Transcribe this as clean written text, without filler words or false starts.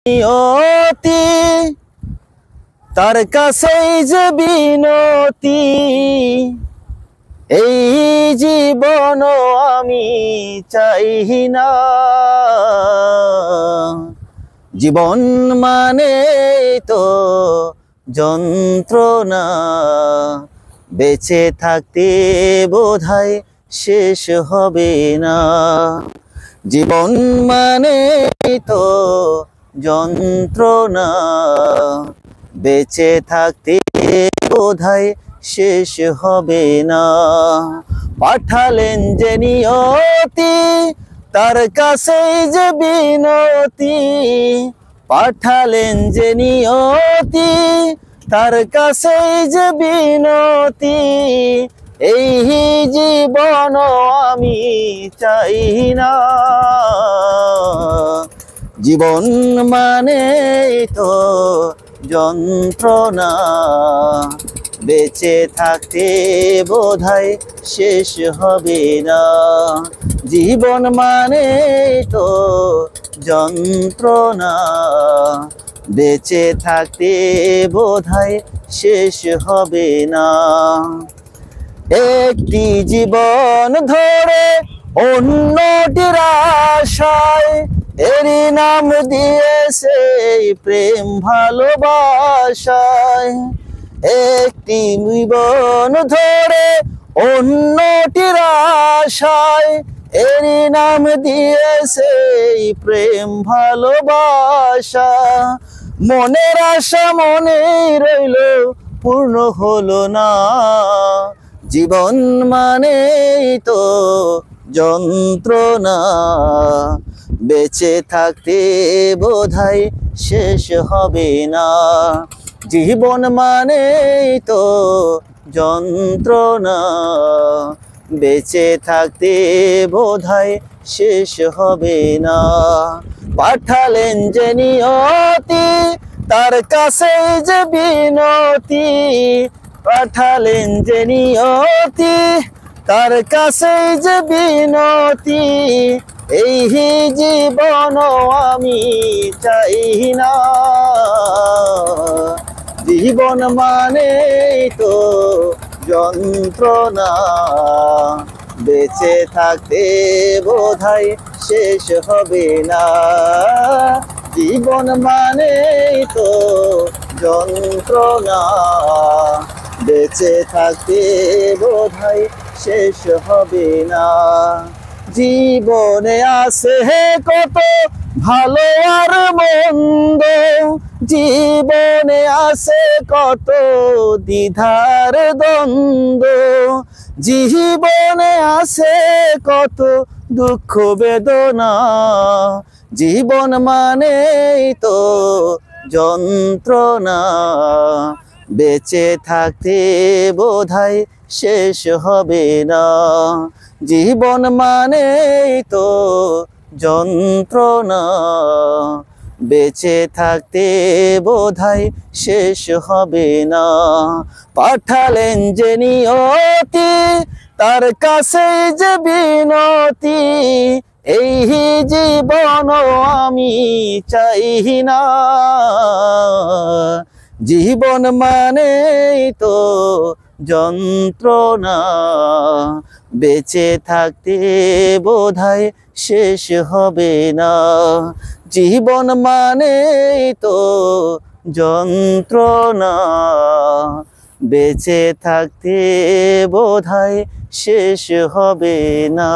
নিয়তি তার কাছেই যে বিনতি, এই জীবন আমি চাই না। জীবন মানে তো যন্ত্রণা, বেঁচে থাকতে বোধহয় শেষ হবে না। জীবন মানে তো যন্ত্রণা, বেঁচে থাকতে বোধহয় শেষ হবে না। পাঠালেন যে নিয়তি তার কাছেই যে বিনতি, পাঠালেন যে নিয়তি তার কাছেই যে বিনতি, এই জীবন আমি চাই না। জীবন মানে তো যন্ত্রণা, বেঁচে থাকতে বোধহয় শেষ হবে না। জীবন মানে তো যন্ত্রণা, বেঁচে থাকতে বোধহয় শেষ হবে না। একটি জীবন ধরে অন্যটির আশায়, এরই নাম দিয়েছে প্রেম ভালোবাসায়। একটি জীবন ধরে অন্যটির আশায়, এরই নাম দিয়েছে প্রেম ভালোবাসা। মনের আশা মনে রইল পূর্ণ হলো না। জীবন মানে তো যন্ত্রণা, বেঁচে থাকতে বোধহয় শেষ হবে না। জীবন মানে তো যন্ত্রণা, বেঁচে থাকতে বোধহয় শেষ হবে না। পাঠালেন যে নিয়তি তার কাছে যে বিনতি, পাঠালেন যে নিয়তি তার কাছে যে বিনতি, এই জীবন আমি চাই না। জীবন মানে তো যন্ত্রণা, বেঁচে থাকতে বোধহয় শেষ হবে না। জীবন মানে তো যন্ত্রণা, বেঁচে থাকতে বোধহয় শেষ হবে না। জীবনে আছে কত ভালো আর মন্দ, জীবনে আছে কত দ্বিধার দ্বন্দ্ব, জীবনে আছে কত দুঃখ বেদনা। জীবন মানে তো যন্ত্রণা, বেঁচে থাকতে বোধহয় শেষ হবে না। জীবন মানে তো যন্ত্রণা, বেঁচে থাকতে বোধহয় শেষ হবে না। পাঠালেন যে নিয়তি তার কাছে যে বিনতি, এই জীবন আমি চাই না। জীবন মানে তো যন্ত্রণা, বেঁচে থাকতে বোধহয় শেষ হবে না। জীবন মানে তো যন্ত্রণা, বেঁচে থাকতে বোধহয় শেষ হবে না।